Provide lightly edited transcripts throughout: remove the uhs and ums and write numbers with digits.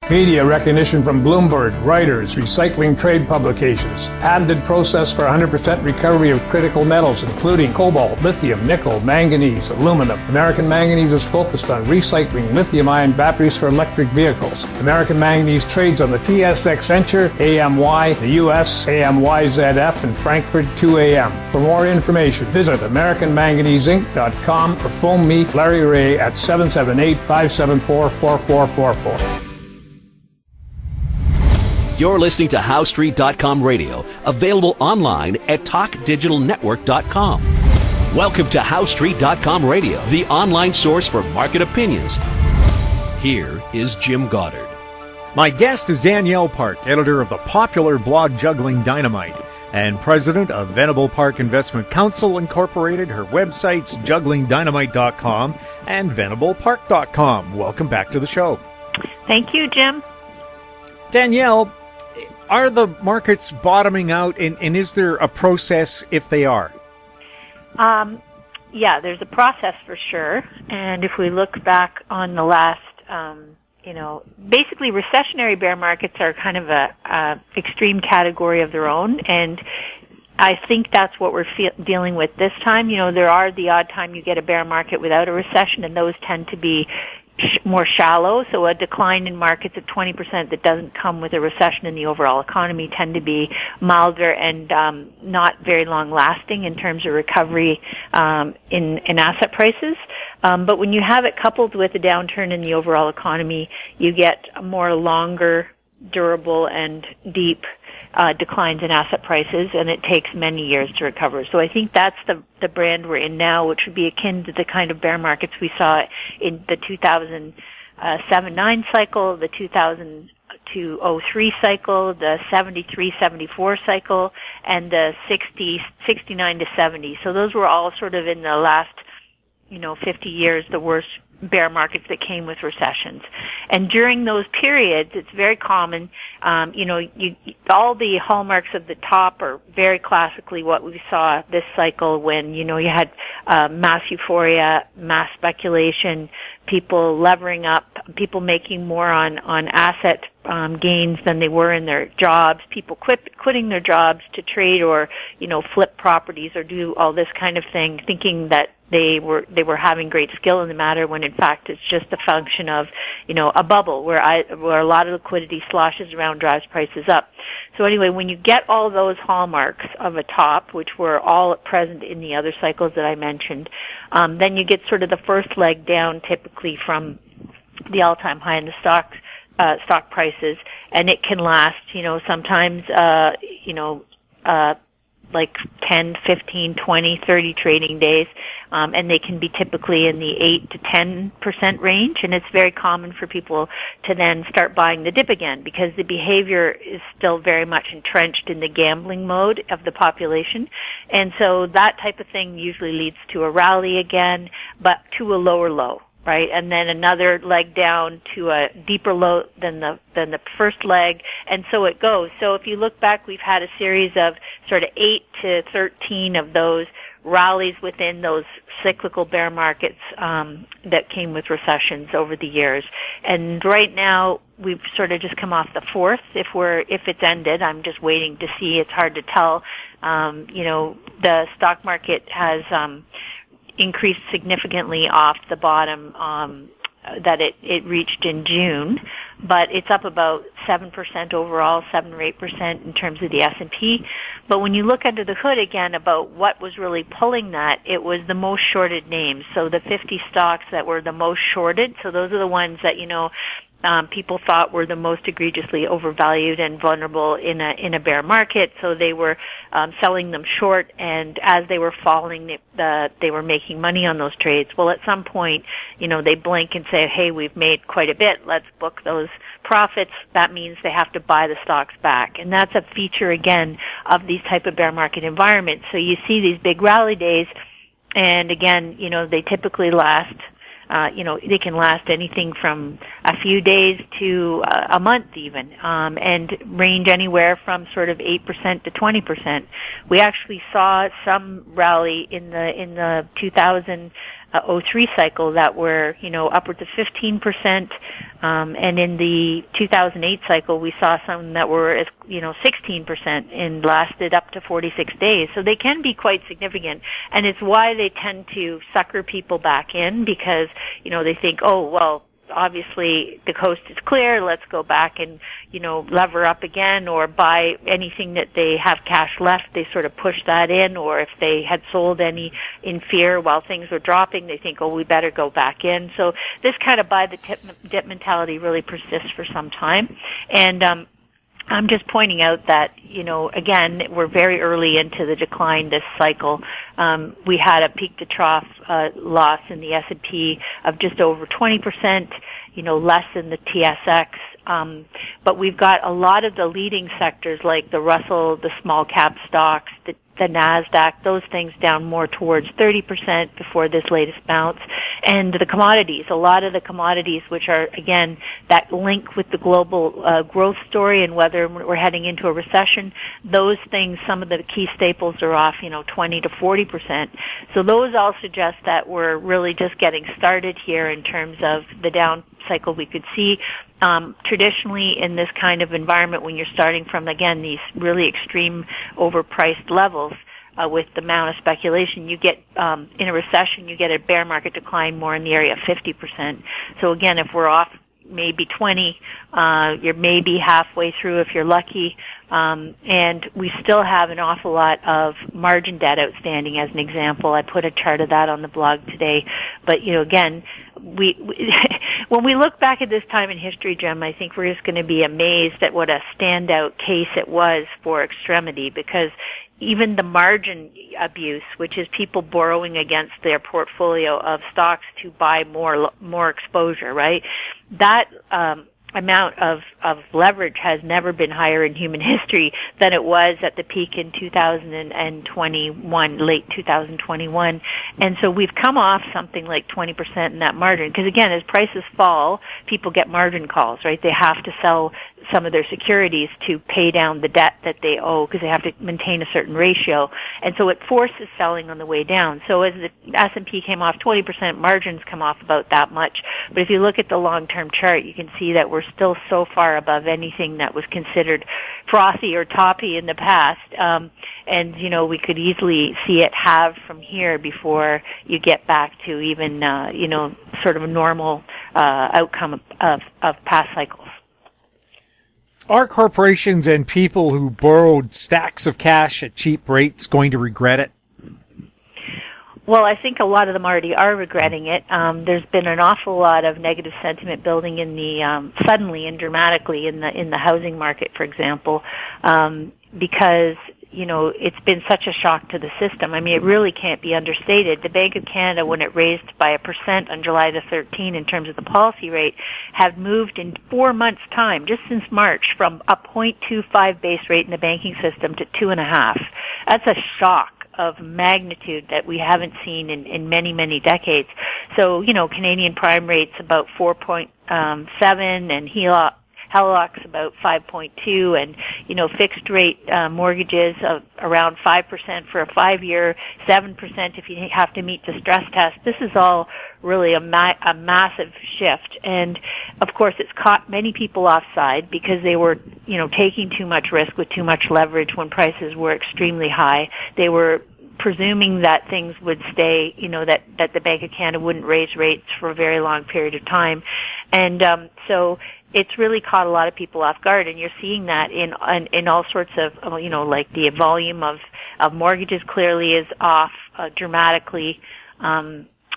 Media recognition from Bloomberg, Reuters, recycling trade publications. Patented process for 100% recovery of critical metals, including cobalt, lithium, nickel, manganese, aluminum. American Manganese is focused on recycling lithium-ion batteries for electric vehicles. American Manganese trades on the TSX Venture, AMY, the US, AMYZF, and Frankfurt 2AM. For more information, visit AmericanManganeseInc.com or phone me, Larry Ray, at 778-574-4444. You're listening to HowStreet.com radio, available online at TalkDigitalNetwork.com. Welcome to HowStreet.com radio, the online source for market opinions. Here is Jim Goddard. My guest is Danielle Park, editor of the popular blog Juggling Dynamite and president of Venable Park Investment Counsel Incorporated. Her websites, JugglingDynamite.com and VenablePark.com. Welcome back to the show. Thank you, Jim. Danielle, are the markets bottoming out, and is there a process if they are? Yeah, there's a process for sure. And if we look back on the last, basically recessionary bear markets are kind of a extreme category of their own. And I think that's what we're dealing with this time. You know, there are the odd time you get a bear market without a recession, and those tend to be more shallow. So a decline in markets of 20% that doesn't come with a recession in the overall economy tend to be milder and not very long lasting in terms of recovery in asset prices. But when you have it coupled with a downturn in the overall economy, you get a more longer, durable, and deep declines in asset prices, and it takes many years to recover. So I think that's the brand we're in now, which would be akin to the kind of bear markets we saw in the 2007-9 cycle, the 2002-03 cycle, the 73-74 cycle, and the 69-70. So those were all sort of in the last 50 years, the worst bear markets that came with recessions. And during those periods, it's very common, all the hallmarks of the top are very classically what we saw this cycle when, you had mass euphoria, mass speculation, people levering up, people making more on asset gains than they were in their jobs, people quitting their jobs to trade or, flip properties or do all this kind of thing, thinking that they were having great skill in the matter when in fact it's just a function of, a bubble where a lot of liquidity sloshes around, drives prices up. So anyway, when you get all those hallmarks of a top, which were all present in the other cycles that I mentioned, then you get sort of the first leg down typically from the all-time high in the stock prices, and it can last, sometimes, like 10, 15, 20, 30 trading days, and they can be typically in the 8 to 10% range, and it's very common for people to then start buying the dip again because the behavior is still very much entrenched in the gambling mode of the population, and so that type of thing usually leads to a rally again, but to a lower low. Right, and then another leg down to a deeper low than the first leg, and so it goes. So if you look back, we've had a series of sort of 8 to 13 of those rallies within those cyclical bear markets that came with recessions over the years. And right now, we've sort of just come off the fourth. If it's ended, I'm just waiting to see. It's hard to tell. The stock market has increased significantly off the bottom that it reached in June, but it's up about 7% overall, 7 or 8% in terms of the S&P. But when you look under the hood again about what was really pulling that, it was the most shorted names. So the 50 stocks that were the most shorted, so those are the ones that, people thought were the most egregiously overvalued and vulnerable in a bear market. So they were selling them short, and as they were falling, they were making money on those trades. Well, at some point, they blink and say, "Hey, we've made quite a bit. Let's book those profits." That means they have to buy the stocks back, and that's a feature again of these type of bear market environments. So you see these big rally days, and again, they typically last. They can last anything from a few days to a month even, and range anywhere from sort of 8% to 20%. We actually saw some rally in the 2000 03 cycle that were, upwards of 15%. And in the 2008 cycle, we saw some that were, 16% and lasted up to 46 days. So they can be quite significant. And it's why they tend to sucker people back in because, they think, oh, well, obviously the coast is clear, let's go back and, lever up again or buy anything that they have cash left. They sort of push that in, or if they had sold any in fear while things were dropping, they think, oh, we better go back in. So this kind of buy the dip mentality really persists for some time. And, I'm just pointing out that, again, we're very early into the decline this cycle. We had a peak to trough loss in the S&P of just over 20%, less than the TSX. But we've got a lot of the leading sectors like the Russell, the small cap stocks, the NASDAQ, those things down more towards 30% before this latest bounce. And the commodities, a lot of the commodities which are, again, that link with the global growth story and whether we're heading into a recession, those things, some of the key staples are off, 20 to 40%. So those all suggest that we're really just getting started here in terms of the down cycle we could see. Traditionally in this kind of environment when you're starting from, again, these really extreme overpriced levels with the amount of speculation, you get, in a recession, you get a bear market decline more in the area of 50%. So again, if we're off maybe 20, you're maybe halfway through if you're lucky. And we still have an awful lot of margin debt outstanding as an example. I put a chart of that on the blog today. But, again, we when we look back at this time in history, Jim, I think we're just going to be amazed at what a standout case it was for extremity, because even the margin abuse, which is people borrowing against their portfolio of stocks to buy more exposure, right? That amount of leverage has never been higher in human history than it was at the peak in 2021, late 2021. And so we've come off something like 20% in that margin. Because again, as prices fall, people get margin calls, right? They have to sell some of their securities to pay down the debt that they owe because they have to maintain a certain ratio. And so it forces selling on the way down. So as the S&P came off 20%, margins come off about that much. But if you look at the long-term chart, you can see that we're still so far above anything that was considered frothy or toppy in the past. And, we could easily see it halve from here before you get back to even, sort of a normal outcome of past cycles. Are corporations and people who borrowed stacks of cash at cheap rates going to regret it? Well, I think a lot of them already are regretting it. There's been an awful lot of negative sentiment building in the suddenly and dramatically in the housing market, for example, because it's been such a shock to the system. I mean, it really can't be understated. The Bank of Canada, when it raised by 1% on July the 13th in terms of the policy rate, have moved in 4 months' time, just since March, from a 0.25 base rate in the banking system to 2.5. That's a shock of magnitude that we haven't seen in many, many decades. So, Canadian prime rates about 4.7 and HELOC's about 5.2, and fixed rate mortgages of around 5% for a 5-year, 7% if you have to meet the stress test. This is all really a massive shift, and of course it's caught many people offside because they were taking too much risk with too much leverage when prices were extremely high. They were presuming that things would stay, that the Bank of Canada wouldn't raise rates for a very long period of time, and so it's really caught a lot of people off guard, and you're seeing that in all sorts of, like the volume of mortgages clearly is off dramatically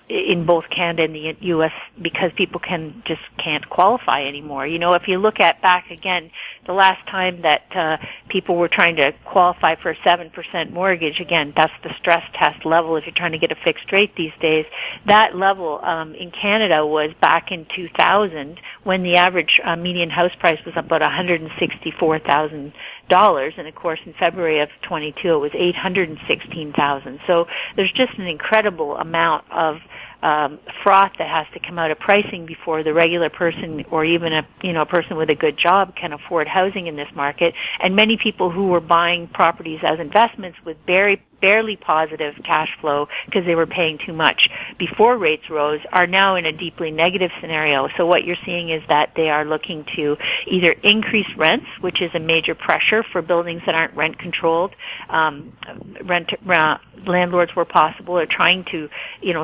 in both Canada and the U.S. because people can't qualify anymore. If you look at back again, the last time that people were trying to qualify for a 7% mortgage, again, that's the stress test level if you're trying to get a fixed rate these days. That level in Canada was back in 2000 when the average median house price was about $164,000. And of course, in February of 22, it was $816,000. So there's just an incredible amount of froth that has to come out of pricing before the regular person or even a person with a good job can afford housing in this market. And many people who were buying properties as investments with very barely positive cash flow because they were paying too much before rates rose are now in a deeply negative scenario. So what you're seeing is that they are looking to either increase rents, which is a major pressure for buildings that aren't rent controlled. Landlords, where possible, are trying to,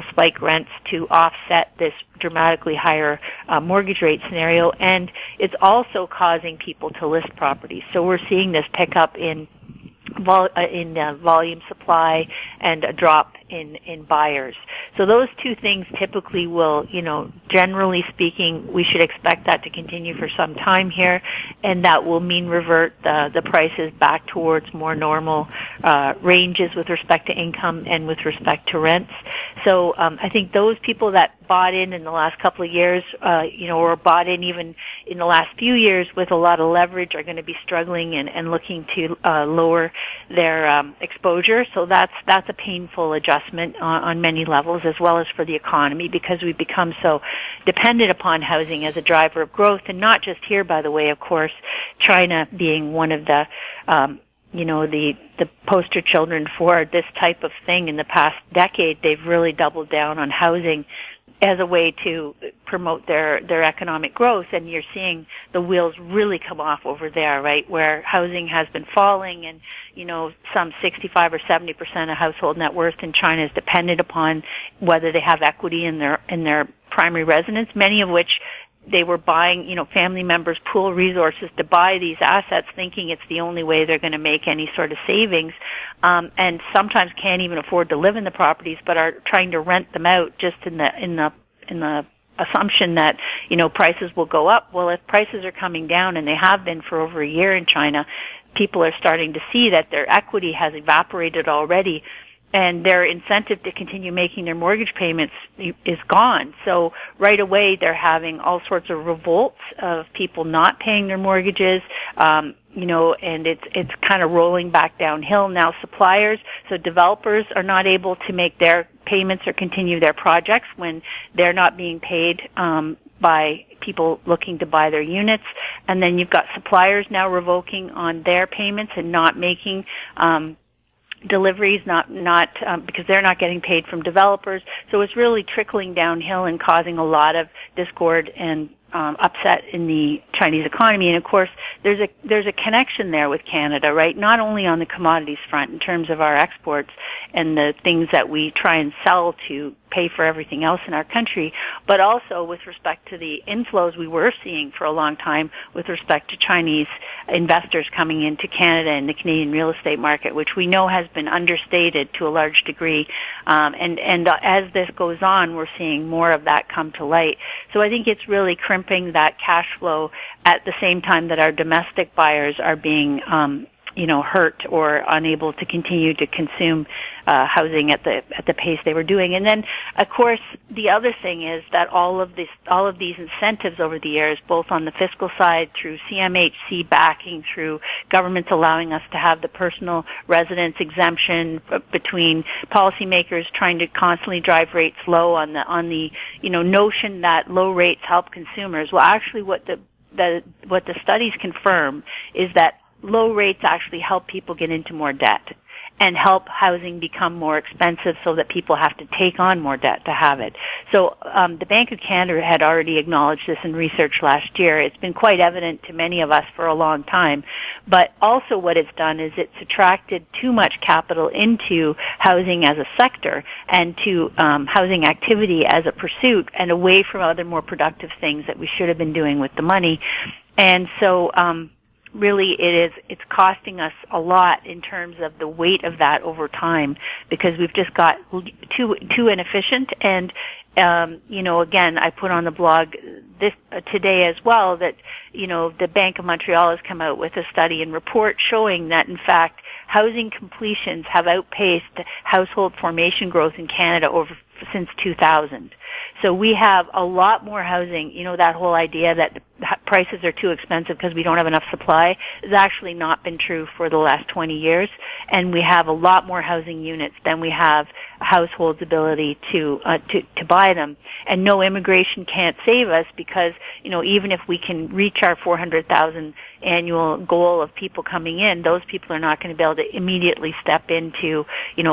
spike rents to offset this dramatically higher mortgage rate scenario, and it's also causing people to list properties. So we're seeing this pick up in volume supply and a drop in buyers. So those two things typically will, generally speaking, we should expect that to continue for some time here, and that will mean revert the prices back towards more normal ranges with respect to income and with respect to rents. So I think those people that bought in the last couple of years, or bought in even in the last few years with a lot of leverage are going to be struggling and looking to lower their exposure. So that's a painful adjustment on many levels, as well as for the economy, because we've become so dependent upon housing as a driver of growth, and not just here, by the way, of course, China being one of the the poster children for this type of thing in the past decade. They've really doubled down on housing as a way to promote their economic growth, and you're seeing the wheels really come off over there, right, where housing has been falling, and some 65 or 70% of household net worth in China is dependent upon whether they have equity in their primary residence, many of which they were buying, family members pool resources to buy these assets, thinking it's the only way they're going to make any sort of savings, and sometimes can't even afford to live in the properties, but are trying to rent them out just in the assumption that prices will go up. Well, if prices are coming down, and they have been for over a year in China, people are starting to see that their equity has evaporated already, and their incentive to continue making their mortgage payments is gone. So right away they're having all sorts of revolts of people not paying their mortgages, and it's kind of rolling back downhill. Now suppliers, so developers are not able to make their payments or continue their projects when they're not being paid by people looking to buy their units. And then you've got suppliers now revoking on their payments and not making deliveries, not because they're not getting paid from developers. So it's really trickling downhill and causing a lot of discord and upset in the Chinese economy. And of course, there's a connection there with Canada, right? Not only on the commodities front in terms of our exports and the things that we try and sell to pay for everything else in our country, but also with respect to the inflows we were seeing for a long time with respect to Chinese investors coming into Canada and the Canadian real estate market, which we know has been understated to a large degree. And as this goes on, we're seeing more of that come to light. So I think it's really crimping that cash flow at the same time that our domestic buyers are being hurt or unable to continue to consume housing at the pace they were doing. And then, of course, the other thing is that all of these incentives over the years, both on the fiscal side through CMHC backing, through governments allowing us to have the personal residence exemption, between policymakers trying to constantly drive rates low on the notion that low rates help consumers. Well, actually, what the studies confirm is that low rates actually help people get into more debt and help housing become more expensive so that people have to take on more debt to have it. So the Bank of Canada had already acknowledged this in research last year. It's been quite evident to many of us for a long time. But also what it's done is it's attracted too much capital into housing as a sector and to housing activity as a pursuit and away from other more productive things that we should have been doing with the money. And so really it's costing us a lot in terms of the weight of that over time, because we've just got too inefficient. And again, I put on the blog this today as well that the Bank of Montreal has come out with a study and report showing that in fact housing completions have outpaced household formation growth in Canada since 2000. So we have a lot more housing. That whole idea that prices are too expensive because we don't have enough supply has actually not been true for the last 20 years. And we have a lot more housing units than we have a household's ability to buy them. And no, immigration can't save us because, even if we can reach our 400,000 annual goal of people coming in, those people are not going to be able to immediately step into,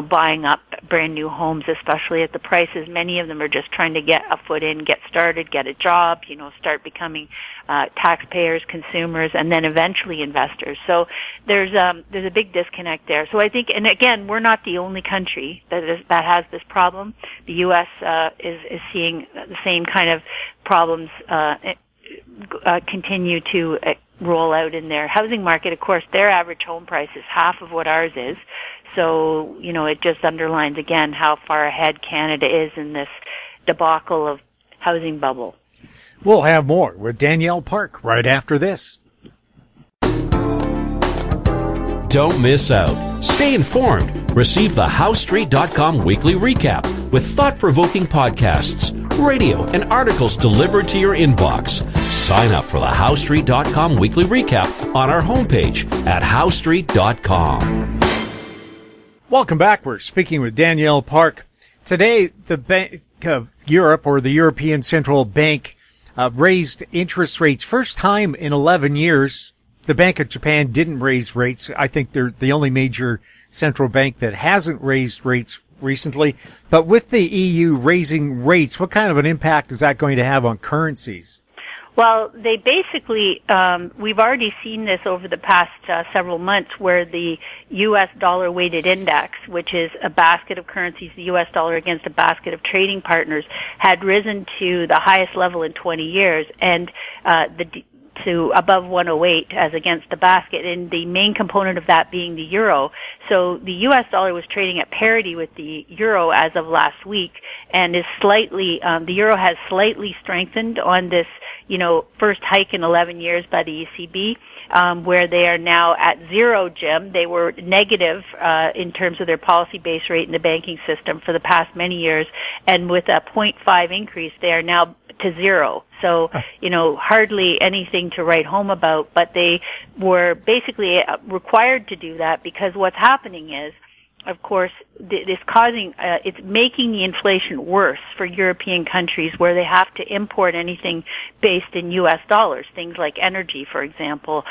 buying up brand new homes, especially at the prices. Many of them are just trying to get a foot in, get started, get a job, start becoming taxpayers, consumers, and then eventually investors. So there's a big disconnect there. So I think, and again, we're not the only country that has this problem. The U.S. is seeing the same kind of problems continue to roll out in their housing market. Of course, their average home price is half of what ours is. So, it just underlines again how far ahead Canada is in this debacle of housing bubble. We'll have more with Danielle Park right after this. Don't miss out. Stay informed. Receive the HowStreet.com weekly recap with thought-provoking podcasts, radio, and articles delivered to your inbox. Sign up for the HowStreet.com weekly recap on our homepage at HowStreet.com. Welcome back. We're speaking with Danielle Park. Today, the Bank of Europe, or the European Central Bank, raised interest rates. First time in 11 years. The Bank of Japan didn't raise rates. I think they're the only major central bank that hasn't raised rates recently. But with the EU raising rates, what kind of an impact is that going to have on currencies? Well, they basically, we've already seen this over the past several months where the U.S. dollar-weighted index, which is a basket of currencies, the U.S. dollar against a basket of trading partners, had risen to the highest level in 20 years, and to above 108 as against the basket, and the main component of that being the euro. So the U.S. dollar was trading at parity with the euro as of last week, and is slightly, the euro has slightly strengthened on this, first hike in 11 years by the ECB, where they are now at zero, Jim. They were negative in terms of their policy base rate in the banking system for the past many years, and with a 0.5 increase, they are now to zero. So, hardly anything to write home about, but they were basically required to do that because what's happening is, of course, it's making the inflation worse for European countries where they have to import anything based in U.S. dollars, things like energy, for example.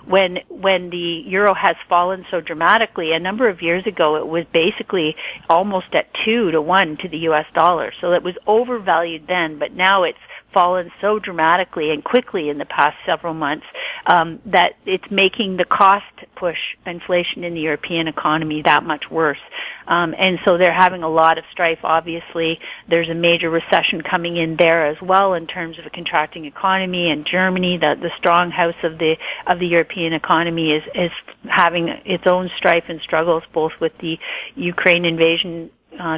When the euro has fallen so dramatically, a number of years ago it was basically almost at 2-to-1 to the U.S. dollar. So it was overvalued then, but now it's fallen so dramatically and quickly in the past several months that it's making the cost push inflation in the European economy that much worse. And so they're having a lot of strife, obviously. There's a major recession coming in there as well in terms of a contracting economy, and Germany, the strong house of the European economy, is having its own strife and struggles, both with the Ukraine invasion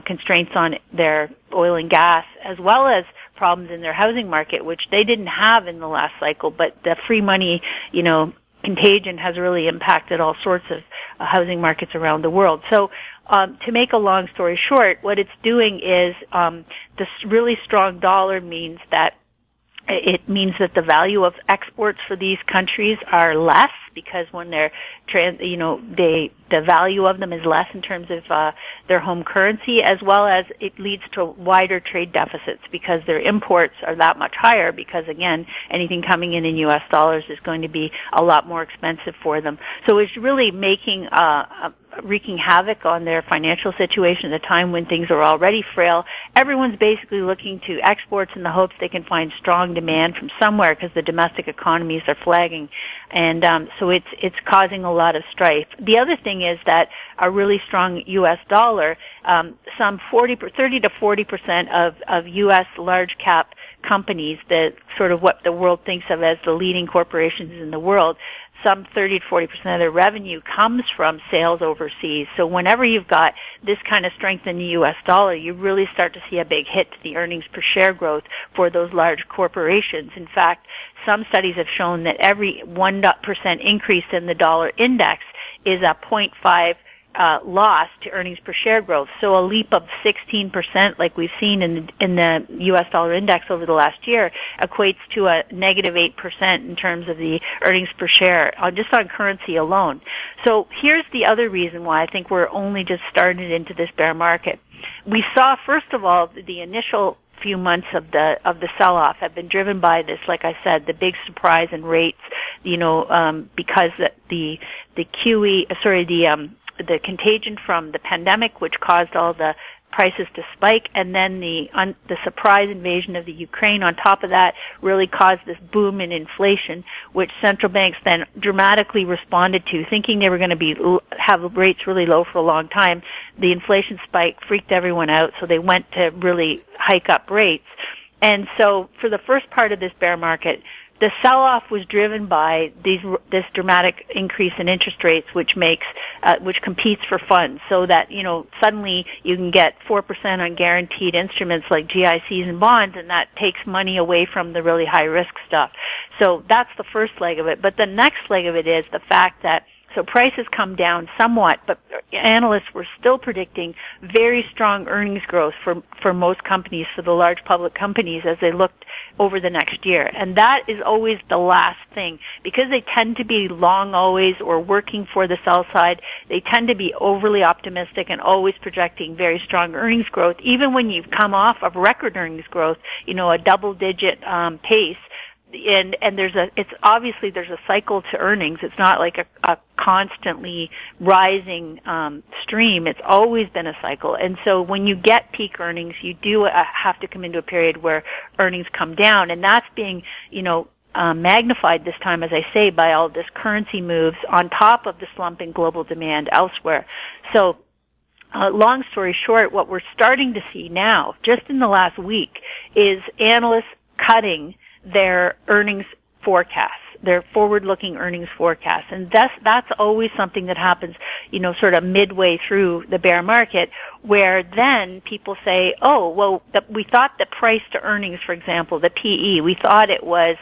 constraints on their oil and gas, as well as problems in their housing market, which they didn't have in the last cycle, but the free money, contagion has really impacted all sorts of housing markets around the world. So, to make a long story short, what it's doing is, this really strong dollar means that the value of exports for these countries are less, because when they're the value of them is less in terms of their home currency, as well as it leads to wider trade deficits because their imports are that much higher, because again, anything coming in U.S. dollars is going to be a lot more expensive for them. So it's really making wreaking havoc on their financial situation at a time when things are already frail. Everyone's basically looking to exports in the hopes they can find strong demand from somewhere, because the domestic economies are flagging, and so it's causing a lot of strife. The other thing is that a really strong U.S. dollar, some 30 to 40% of U.S. large cap companies, that sort of what the world thinks of as the leading corporations in the world, some 30 to 40% of their revenue comes from sales overseas. So whenever you've got this kind of strength in the U.S. dollar, you really start to see a big hit to the earnings per share growth for those large corporations. In fact, some studies have shown that every 1% increase in the dollar index is a 0.5 loss to earnings per share growth. So a leap of 16%, like we've seen in the U.S. dollar index over the last year, equates to a negative 8% in terms of the earnings per share, just on currency alone. So here's the other reason why I think we're only just started into this bear market. we saw, first of all, the initial few months of the sell-off have been driven by this, like I said, the big surprise in rates, because the contagion from the pandemic, which caused all the prices to spike, and then the surprise invasion of the Ukraine on top of that really caused this boom in inflation, which central banks then dramatically responded to, thinking they were going to have rates really low for a long time. The inflation spike freaked everyone out, so they went to really hike up rates. And so for the first part of this bear market, the sell-off was driven by this dramatic increase in interest rates, which competes for funds, so that, suddenly you can get 4% on guaranteed instruments like GICs and bonds, and that takes money away from the really high-risk stuff. So that's the first leg of it. But the next leg of it is the fact that so prices come down somewhat, but analysts were still predicting very strong earnings growth for most companies, for the large public companies, as they looked over the next year. And that is always the last thing. Because they tend to be long always or working for the sell side, they tend to be overly optimistic and always projecting very strong earnings growth, even when you've come off of record earnings growth, a double-digit pace. And there's a cycle to earnings. It's not like a constantly rising stream. It's always been a cycle. And so when you get peak earnings, you do have to come into a period where earnings come down, and that's being magnified this time, as I say, by all this currency moves on top of the slump in global demand elsewhere. So long story short, what we're starting to see now, just in the last week, is analysts cutting their earnings forecasts, their forward-looking earnings forecasts. And that's always something that happens, sort of midway through the bear market, where then people say, we thought the price to earnings, for example, the PE, we thought it was,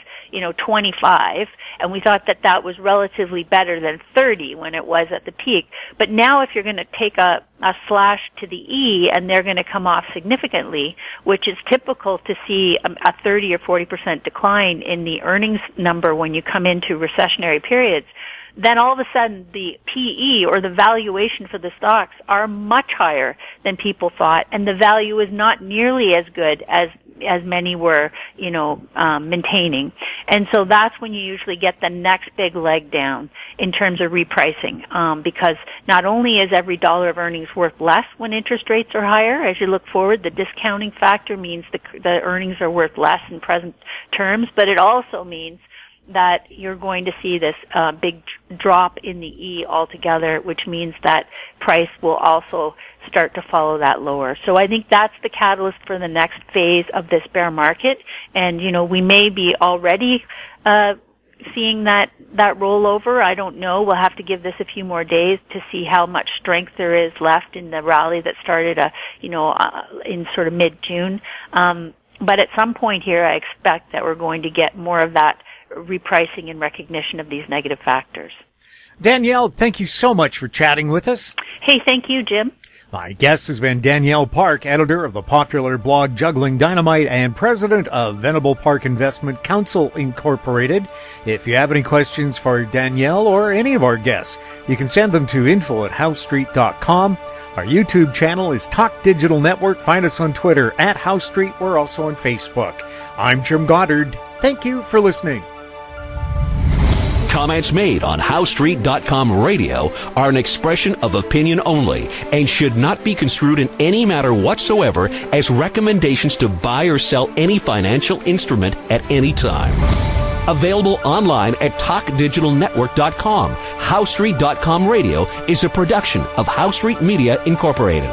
25, and we thought that was relatively better than 30 when it was at the peak. But now if you're going to take a slash to the E, and they're going to come off significantly, which is typical to see a 30 or 40% decline in the earnings number when you come into recessionary periods, then all of a sudden the PE, or the valuation for the stocks, are much higher than people thought, and the value is not nearly as good as many were, maintaining. And so that's when you usually get the next big leg down in terms of repricing, because not only is every dollar of earnings worth less when interest rates are higher, as you look forward, the discounting factor means the earnings are worth less in present terms, but it also means that you're going to see this big drop in the E altogether, which means that price will also start to follow that lower. So I think that's the catalyst for the next phase of this bear market. And, we may be already seeing that rollover. I don't know. We'll have to give this a few more days to see how much strength there is left in the rally that started, in sort of mid-June. But at some point here, I expect that we're going to get more of that repricing in recognition of these negative factors. Danielle, thank you so much for chatting with us. Hey, thank you, Jim. My guest has been Danielle Park, editor of the popular blog Juggling Dynamite and president of Venable Park Investment Council Incorporated. If you have any questions for Danielle or any of our guests, you can send them to info@housestreet.com. Our YouTube channel is Talk Digital Network. Find us on Twitter @Housestreet. We're also on Facebook. I'm Jim Goddard. Thank you for listening. Comments made on Housestreet.com radio are an expression of opinion only and should not be construed in any matter whatsoever as recommendations to buy or sell any financial instrument at any time. Available online at TalkDigitalNetwork.com. Housestreet.com radio is a production of House Street Media Incorporated.